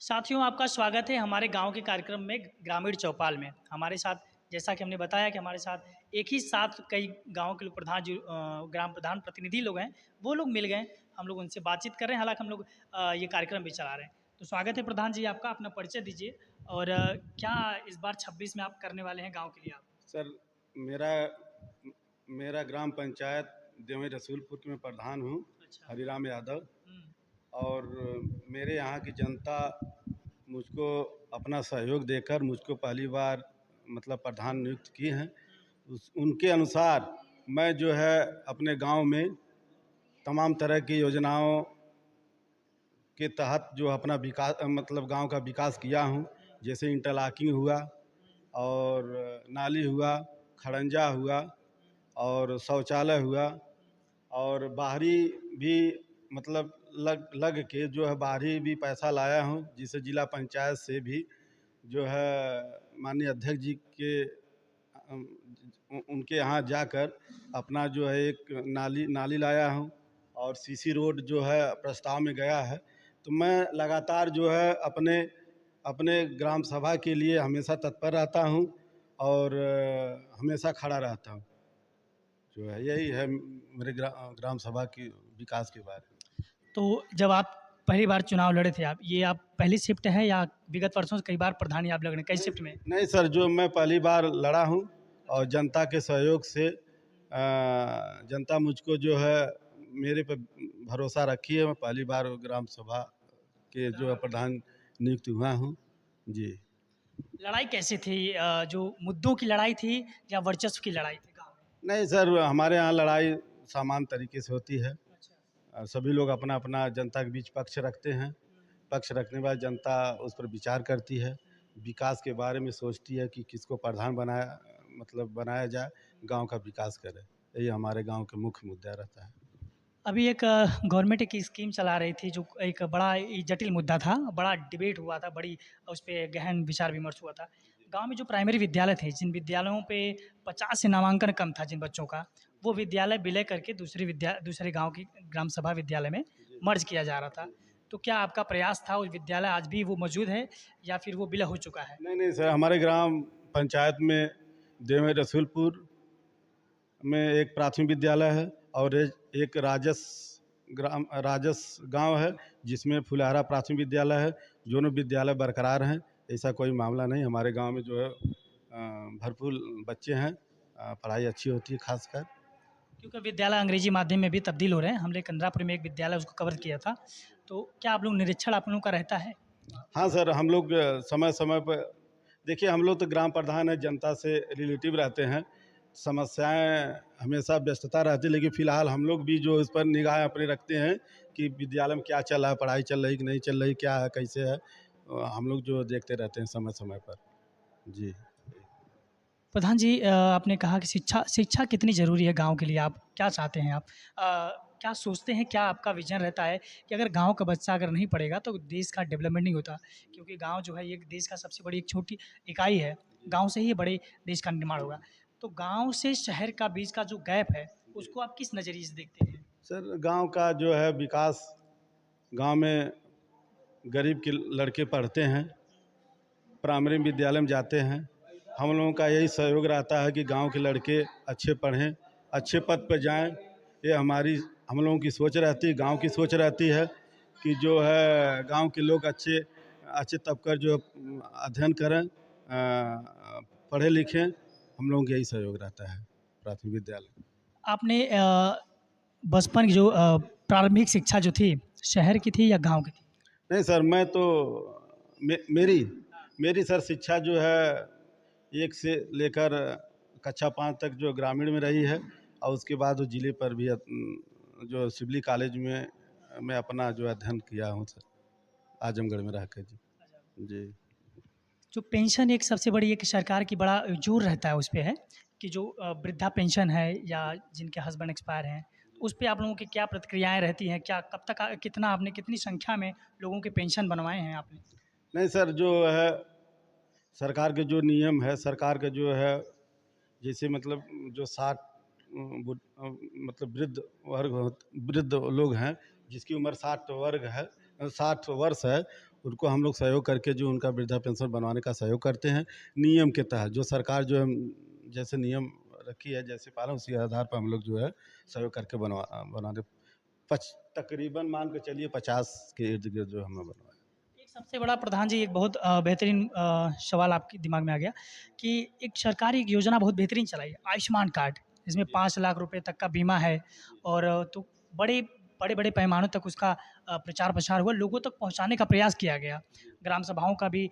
साथियों, आपका स्वागत है हमारे गांव के कार्यक्रम में ग्रामीण चौपाल में। हमारे साथ जैसा कि हमने बताया कि हमारे साथ एक ही साथ कई गांव के लोग प्रधान ग्राम प्रधान प्रतिनिधि लोग हैं, वो लोग मिल गए। हम लोग उनसे बातचीत कर रहे हैं, हालांकि हम लोग ये कार्यक्रम भी चला रहे हैं। तो स्वागत है प्रधान जी आपका, अपना परिचय दीजिए। और क्या इस बार 26 में आप करने वाले हैं गाँव के लिए आप? सर, मेरा मेरा ग्राम पंचायत देवई रसूलपुर में प्रधान हूँ, अच्छा। हरिराम यादव। हम्म। और मेरे यहाँ की जनता मुझको अपना सहयोग देकर मुझको पहली बार मतलब प्रधान नियुक्त की हैं। उनके अनुसार मैं जो है अपने गांव में तमाम तरह की योजनाओं के तहत जो अपना विकास मतलब गांव का विकास किया हूं। जैसे इंटरलॉकिंग हुआ, और नाली हुआ, खड़ंजा हुआ, और शौचालय हुआ, और बाहरी भी मतलब लग लग के जो है बाहरी भी पैसा लाया हूँ, जिसे जिला पंचायत से भी जो है माननीय अध्यक्ष जी के उनके यहाँ जाकर अपना जो है एक नाली नाली लाया हूँ। और सीसी रोड जो है प्रस्ताव में गया है। तो मैं लगातार जो है अपने अपने ग्राम सभा के लिए हमेशा तत्पर रहता हूँ, और हमेशा खड़ा रहता हूँ। जो है यही है मेरे ग्राम सभा की विकास के बारे में। तो जब आप पहली बार चुनाव लड़े थे, आप पहली शिफ्ट है या विगत वर्षों से कई बार प्रधानी आप लग रहे हैं, कई नहीं, शिफ्ट में? नहीं सर, जो मैं पहली बार लड़ा हूँ, और जनता के सहयोग से जनता मुझको जो है मेरे पे भरोसा रखी है। मैं पहली बार ग्राम सभा के जो है प्रधान नियुक्त हुआ हूँ। जी। लड़ाई कैसी थी? जो मुद्दों की लड़ाई थी या वर्चस्व की लड़ाई थी गाँव में? नहीं सर, हमारे यहाँ लड़ाई समान तरीके से होती है। अच्छा। सभी लोग अपना अपना जनता के बीच पक्ष रखते हैं। पक्ष रखने के बाद जनता उस पर विचार करती है, विकास के बारे में सोचती है कि किसको प्रधान बनाया मतलब बनाया जाए, गांव का विकास करे। यही हमारे गांव के मुख्य मुद्दा रहता है। अभी एक गवर्नमेंट एक स्कीम चला रही थी जो एक बड़ा जटिल मुद्दा था, बड़ा डिबेट हुआ था, बड़ी उस पे गहन विचार विमर्श हुआ था। गांव में जो प्राइमरी विद्यालय थे, जिन विद्यालयों पे 50 से नामांकन कम था जिन बच्चों का, वो विद्यालय विलय करके दूसरे गांव की ग्राम सभा विद्यालय में मर्ज किया जा रहा था। तो क्या आपका प्रयास था, उस विद्यालय आज भी वो मौजूद है या फिर वो विलय हो चुका है? नहीं नहीं सर, हमारे ग्राम पंचायत में देवई रसूलपुर में एक प्राथमिक विद्यालय है, और एक राजस गांव है जिसमें फुलहारा प्राथमिक विद्यालय है। दोनों विद्यालय बरकरार हैं, ऐसा कोई मामला नहीं। हमारे गांव में जो है भरपूर बच्चे हैं, पढ़ाई अच्छी होती है खासकर। क्योंकि विद्यालय अंग्रेजी माध्यम में भी तब्दील हो रहे हैं। हमने कंदरापुर में एक विद्यालय उसको कवर किया था। तो क्या आप लोग निरीक्षण आप लोगों का रहता है? हाँ सर, हम लोग समय समय पर देखिए, हम लोग तो ग्राम प्रधान है, जनता से रिलेटिव रहते हैं। समस्याएं हमेशा व्यस्तता रहती है, लेकिन फिलहाल हम लोग भी जो इस पर निगाह अपने रखते हैं कि विद्यालय में क्या चल रहा है, पढ़ाई चल रही कि नहीं चल रही, क्या है कैसे है। हम लोग जो देखते रहते हैं समय समय पर। जी। प्रधान जी, आपने कहा कि शिक्षा शिक्षा कितनी ज़रूरी है गाँव के लिए? आप क्या चाहते हैं आप? क्या सोचते हैं, क्या आपका विज़न रहता है कि अगर गाँव का बच्चा अगर नहीं पढ़ेगा तो देश का डेवलपमेंट नहीं होता? क्योंकि गाँव जो है ये देश का सबसे बड़ी एक छोटी इकाई है। गाँव से ही बड़े देश का निर्माण होगा। तो गाँव से शहर का बीच का जो गैप है, उसको आप किस नज़रिए से देखते हैं? सर, गांव का जो है विकास, गांव में गरीब के लड़के पढ़ते हैं, प्राइमरी विद्यालय में जाते हैं। हम लोगों का यही सहयोग रहता है कि गांव के लड़के अच्छे पढ़ें, अच्छे पद पर जाएं। ये हमारी हम लोगों की सोच रहती है, गांव की सोच रहती है कि जो है गांव के लोग अच्छे अच्छे तबकर जो अध्ययन करें, पढ़े लिखें। हम लोगों का यही सहयोग रहता है प्राथमिक विद्यालय। आपने बचपन की जो प्रारंभिक शिक्षा जो थी, शहर की थी या गाँव की थी? नहीं सर, मैं तो मेरी मेरी सर शिक्षा जो है 1 से लेकर कक्षा 5 तक जो ग्रामीण में रही है, और उसके बाद वो जिले पर भी जो सिवली कॉलेज में मैं अपना जो अध्ययन किया हूँ सर, आजमगढ़ में रह कर। जी। जी। जो पेंशन एक सबसे बड़ी एक सरकार की बड़ा जोर रहता है उस पे है कि जो वृद्धा पेंशन है या जिनके हस्बैंड एक्सपायर हैं, तो उस पे आप लोगों की क्या प्रतिक्रियाएँ रहती हैं? क्या कब तक कितना आपने कितनी संख्या में लोगों के पेंशन बनवाए हैं आपने? नहीं सर, जो है सरकार के जो नियम है, सरकार का जो है जैसे मतलब जो 60 मतलब वृद्ध लोग हैं, जिसकी उम्र 60 वर्ष है, उनको हम लोग सहयोग करके जो उनका वृद्धा पेंशन बनवाने का सहयोग करते हैं नियम के तहत। जो सरकार जो है जैसे नियम रखी है, जैसे पालन, उसी आधार पर हम लोग जो है सहयोग करके बनाते। तकरीबन मान के चलिए 50 के इर्द गिर्द जो हमें बनवाए। एक सबसे बड़ा प्रधान जी, एक बहुत बेहतरीन सवाल आपके दिमाग में आ गया कि एक सरकारी एक योजना बहुत बेहतरीन चलाई है, आयुष्मान कार्ड, जिसमें 5 लाख रुपए तक का बीमा है। और तो बड़े बड़े-बड़े पैमानों तक उसका प्रचार-प्रसार हुआ, लोगों तक पहुँचाने का प्रयास किया गया। ग्राम सभाओं का भी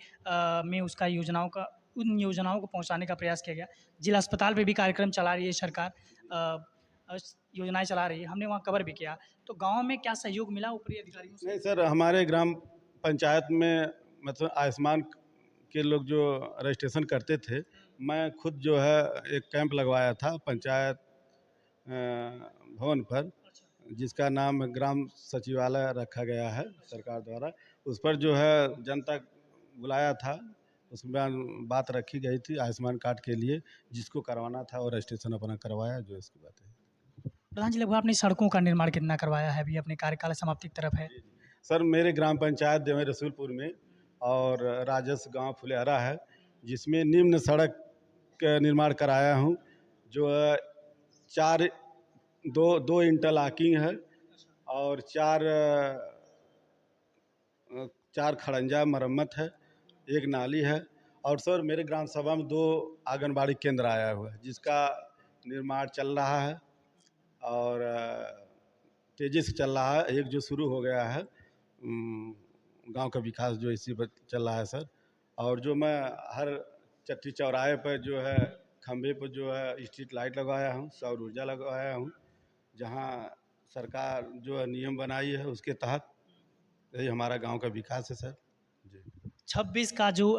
में उसका योजनाओं का उन योजनाओं को पहुँचाने का प्रयास किया गया। जिला अस्पताल पे भी कार्यक्रम चला रही है सरकार, योजनाएँ चला रही है, हमने वहाँ कवर भी किया। तो गाँव में क्या सहयोग मिला ऊपरी अधिकारियों से? नहीं सर, हमारे ग्राम पंचायत में मतलब आयुष्मान के लोग जो रजिस्ट्रेशन करते थे, मैं खुद जो है एक कैंप लगवाया था पंचायत भवन पर, अच्छा। जिसका नाम ग्राम सचिवालय रखा गया है सरकार द्वारा। उस पर जो है जनता बुलाया था, उसमें बात रखी गई थी आयुष्मान कार्ड के लिए, जिसको करवाना था और रजिस्ट्रेशन अपना करवाया, जो इसकी बात है। प्रधान जी, लगभग आपने सड़कों का निर्माण कितना करवाया है? अभी अपने कार्यकाल समाप्ति की तरफ है। सर मेरे ग्राम पंचायत देवई रसूलपुर में और राजस गांव फुलेहरा है, जिसमें निम्न सड़क का निर्माण कराया हूं, जो है चार दो दो इंटरलॉकिंग है और चार खड़ंजा मरम्मत है, एक नाली है। और सर मेरे ग्राम सभा में 2 आंगनबाड़ी केंद्र आया हुआ है, जिसका निर्माण चल रहा है और तेज़ी से चल रहा है। एक जो शुरू हो गया है, गांव का विकास जो इसी पर चल रहा है सर। और जो मैं हर चट्टी चौराहे पर जो है खंभे पर जो है स्ट्रीट लाइट लगवाया हूँ, सौर ऊर्जा लगवाया हूँ, जहाँ सरकार जो है नियम बनाई है उसके तहत। यही हमारा गांव का विकास है सर जी। 26 का जो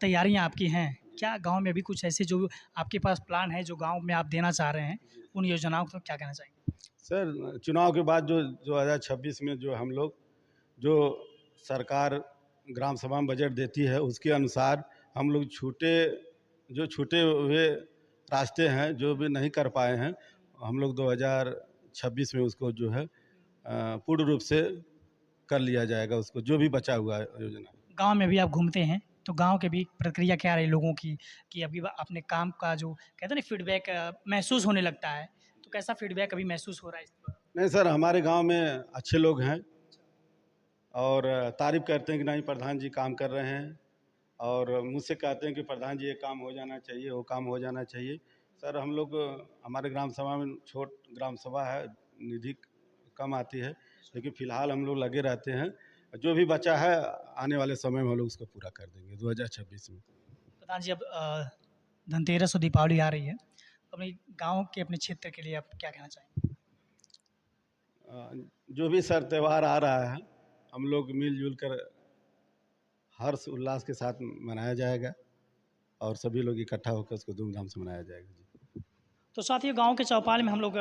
तैयारियाँ आपकी हैं, क्या गाँव में अभी कुछ ऐसे जो आपके पास प्लान है, जो गाँव में आप देना चाह रहे हैं, उन योजनाओं को क्या कहना चाहेंगे? सर चुनाव के बाद जो 2026 में जो हम लोग जो सरकार ग्राम सभा में बजट देती है, उसके अनुसार हम लोग छूटे हुए रास्ते हैं जो भी नहीं कर पाए हैं, हम लोग 2026 में उसको जो है पूर्ण रूप से कर लिया जाएगा, उसको जो भी बचा हुआ है योजना। गाँव में भी आप घूमते हैं, तो गाँव के भी प्रक्रिया क्या रही लोगों की, कि अभी अपने काम का जो कहते हैं ना फीडबैक महसूस होने लगता है, तो कैसा फीडबैक अभी महसूस हो रहा है इस पर? नहीं सर, हमारे गांव में अच्छे लोग हैं और तारीफ करते हैं कि नहीं प्रधान जी काम कर रहे हैं, और मुझसे कहते हैं कि प्रधान जी ये काम हो जाना चाहिए, वो काम हो जाना चाहिए। सर हम लोग हमारे ग्राम सभा में छोट ग्राम सभा है, निधि कम आती है, लेकिन फिलहाल हम लोग लगे रहते हैं। जो भी बचा है आने वाले समय में हम लोग उसको पूरा कर देंगे 2026 में। प्रधान जी, अब धनतेरस और दीपावली आ रही है, तो अपने गाँव के अपने क्षेत्र के लिए आप क्या कहना चाहेंगे? जो भी सर त्यौहार आ रहा है, हम लोग मिलजुल कर हर्ष उल्लास के साथ मनाया जाएगा और सभी लोग इकट्ठा होकर उसको धूमधाम से मनाया जाएगा जी। तो साथियों, गाँव के चौपाल में हम लोग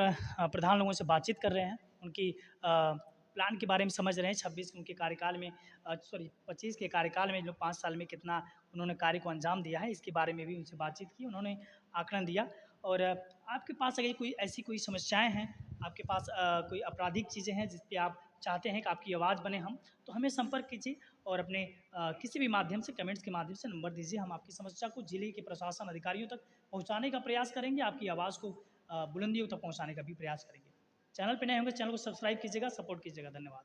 प्रधान लोगों से बातचीत कर रहे हैं, उनकी प्लान के बारे में समझ रहे हैं। 26 उनके कार्यकाल में, सॉरी 25 के कार्यकाल में जो 5 साल में कितना उन्होंने कार्य को अंजाम दिया है, इसके बारे में भी उनसे बातचीत की, उन्होंने आकलन दिया। और आपके पास अगर कोई ऐसी कोई समस्याएँ हैं, आपके पास कोई आपराधिक चीज़ें हैं जिस पे आप चाहते हैं कि आपकी आवाज़ बने हम, तो हमें संपर्क कीजिए और अपने किसी भी माध्यम से, कमेंट्स के माध्यम से नंबर दीजिए। हम आपकी समस्या को जिले के प्रशासन अधिकारियों तक पहुँचाने का प्रयास करेंगे, आपकी आवाज़ को बुलंदियों तक पहुँचाने का भी प्रयास करेंगे। चैनल पे नए होंगे, चैनल को सब्सक्राइब कीजिएगा, सपोर्ट कीजिएगा। धन्यवाद।